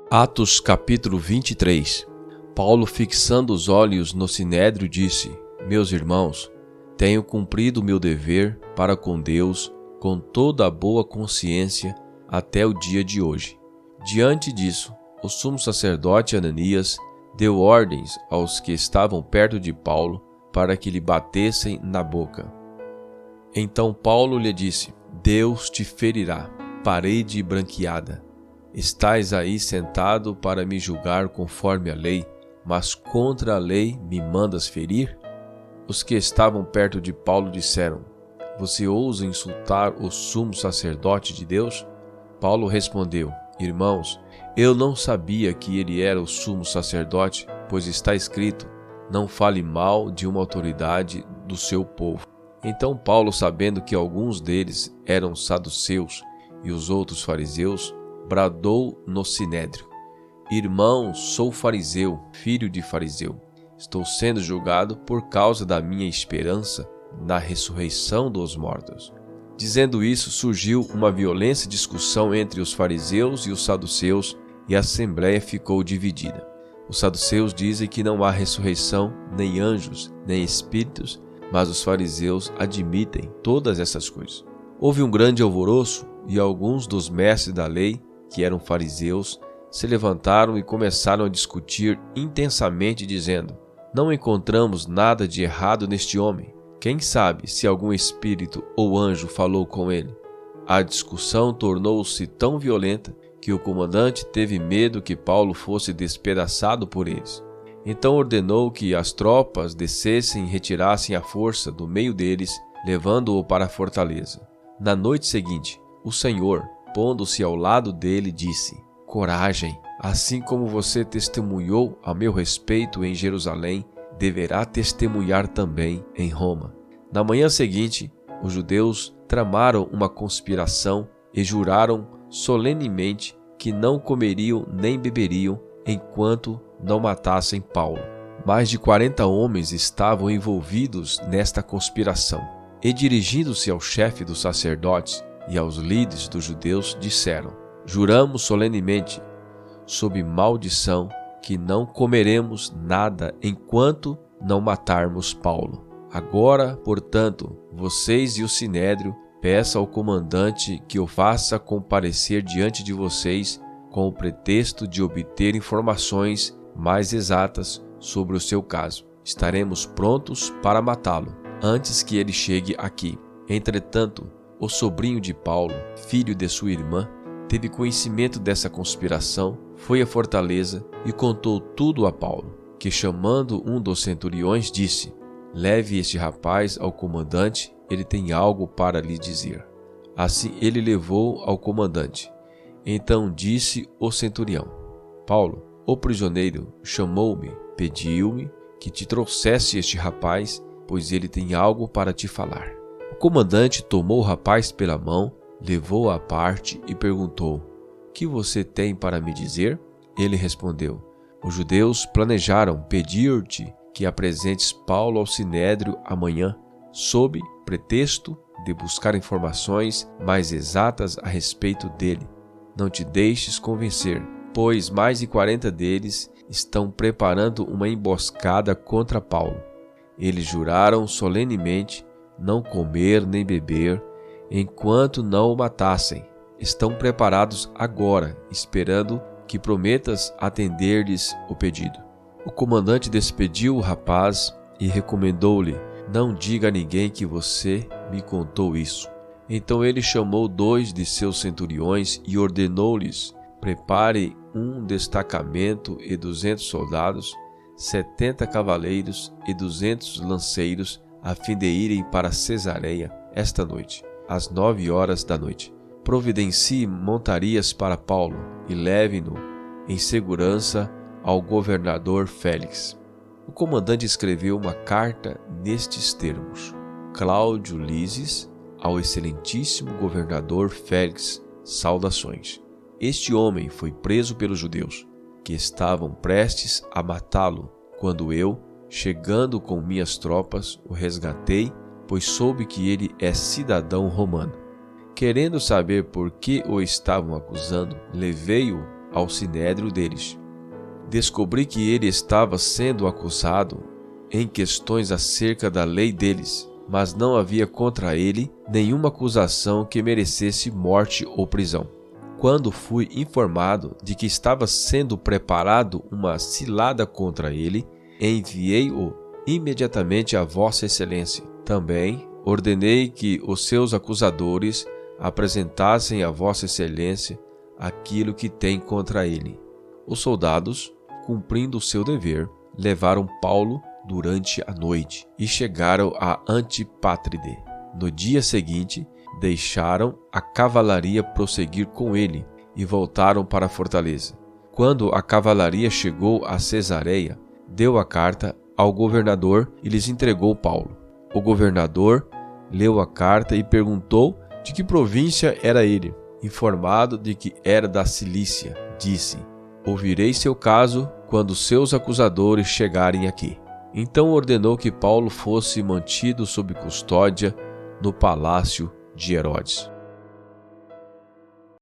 Atos capítulo 23. Paulo, fixando os olhos no sinédrio, disse: Meus irmãos, tenho cumprido o meu dever para com Deus com toda a boa consciência até o dia de hoje. Diante disso, o sumo sacerdote Ananias deu ordens aos que estavam perto de Paulo para que lhe batessem na boca. Então Paulo lhe disse: Deus te ferirá, parede branqueada. Estais aí sentado para me julgar conforme a lei, mas contra a lei me mandas ferir? Os que estavam perto de Paulo disseram: Você ousa insultar o sumo sacerdote de Deus? Paulo respondeu: Irmãos, eu não sabia que ele era o sumo sacerdote, pois está escrito: Não fale mal de uma autoridade do seu povo. Então Paulo, sabendo que alguns deles eram saduceus e os outros fariseus, bradou no sinédrio: Irmãos, sou fariseu, filho de fariseu. Estou sendo julgado por causa da minha esperança na ressurreição dos mortos. Dizendo isso, surgiu uma violenta discussão entre os fariseus e os saduceus, e a assembleia ficou dividida. Os saduceus dizem que não há ressurreição, nem anjos, nem espíritos, mas os fariseus admitem todas essas coisas. Houve um grande alvoroço, e alguns dos mestres da lei, que eram fariseus, se levantaram e começaram a discutir intensamente, dizendo: Não encontramos nada de errado neste homem. Quem sabe se algum espírito ou anjo falou com ele? A discussão tornou-se tão violenta que o comandante teve medo que Paulo fosse despedaçado por eles. Então ordenou que as tropas descessem e retirassem à força do meio deles, levando-o para a fortaleza. Na noite seguinte, o Senhor, pondo-se ao lado dele, disse: Coragem, assim como você testemunhou a meu respeito em Jerusalém, deverá testemunhar também em Roma. Na manhã seguinte, os judeus tramaram uma conspiração e juraram solenemente que não comeriam nem beberiam enquanto não matassem Paulo. Mais de 40 homens estavam envolvidos nesta conspiração. E dirigindo-se ao chefe dos sacerdotes e aos líderes dos judeus, disseram: Juramos solenemente, sob maldição, que não comeremos nada enquanto não matarmos Paulo. Agora, portanto, vocês e o sinédrio, peçam ao comandante que o faça comparecer diante de vocês com o pretexto de obter informações mais exatas sobre o seu caso. Estaremos prontos para matá-lo antes que ele chegue aqui. Entretanto, o sobrinho de Paulo, filho de sua irmã, teve conhecimento dessa conspiração, foi à fortaleza e contou tudo a Paulo, que, chamando um dos centuriões, disse: Leve este rapaz ao comandante, ele tem algo para lhe dizer. Assim ele levou ao comandante. Então disse o centurião: Paulo, o prisioneiro, chamou-me, pediu-me que te trouxesse este rapaz, pois ele tem algo para te falar. O comandante tomou o rapaz pela mão, levou-o à parte e perguntou: Que você tem para me dizer? Ele respondeu: Os judeus planejaram pedir-te que apresentes Paulo ao sinédrio amanhã, sob pretexto de buscar informações mais exatas a respeito dele. Não te deixes convencer, pois mais de 40 deles estão preparando uma emboscada contra Paulo. Eles juraram solenemente não comer nem beber enquanto não o matassem. Estão preparados agora, esperando que prometas atender-lhes o pedido. O comandante despediu o rapaz e recomendou-lhe: Não diga a ninguém que você me contou isso. Então ele chamou 2 de seus centuriões e ordenou-lhes: Prepare um destacamento e 200 soldados, 70 cavaleiros e 200 lanceiros, a fim de irem para Cesareia esta noite, às 9 horas da noite. Providencie montarias para Paulo e leve-no em segurança ao governador Félix. O comandante escreveu uma carta nestes termos: Cláudio Lises, ao excelentíssimo governador Félix, saudações. Este homem foi preso pelos judeus, que estavam prestes a matá-lo, quando eu, chegando com minhas tropas, o resgatei, pois soube que ele é cidadão romano. Querendo saber por que o estavam acusando, levei-o ao sinédrio deles. Descobri que ele estava sendo acusado em questões acerca da lei deles, mas não havia contra ele nenhuma acusação que merecesse morte ou prisão. Quando fui informado de que estava sendo preparado uma cilada contra ele, enviei-o imediatamente a Vossa Excelência. Também ordenei que os seus acusadores apresentassem a Vossa Excelência aquilo que tem contra ele. Os soldados, cumprindo o seu dever, levaram Paulo durante a noite e chegaram a Antipátride. No dia seguinte, deixaram a cavalaria prosseguir com ele e voltaram para a fortaleza. Quando a cavalaria chegou a Cesareia, deu a carta ao governador e lhes entregou Paulo. O governador leu a carta e perguntou de que província era ele. Informado de que era da Cilícia, disse: ouvirei seu caso quando seus acusadores chegarem aqui. Então ordenou que Paulo fosse mantido sob custódia no palácio de Herodes.